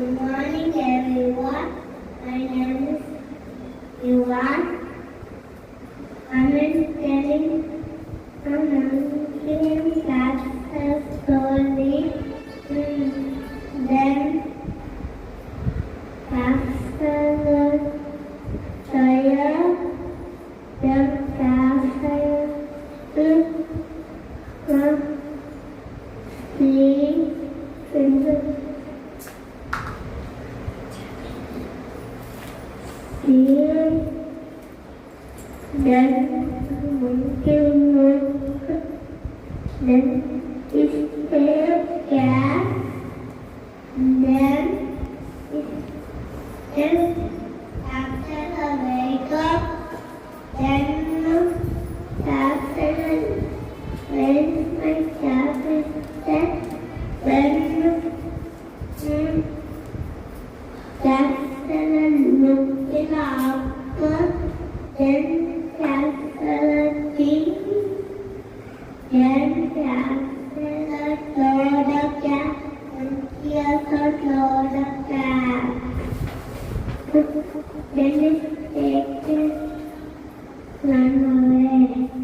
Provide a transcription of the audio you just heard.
Good morning, everyone. My name is Yuvan. I'm telling that story. Then Pastor Soya, the Pastor sleep in the field. Then then is there cat. Then after the wake up, then after when my job is set, then after looking after, then after tea, then after load of gas, and here's a load of gas. Then it's taken run away.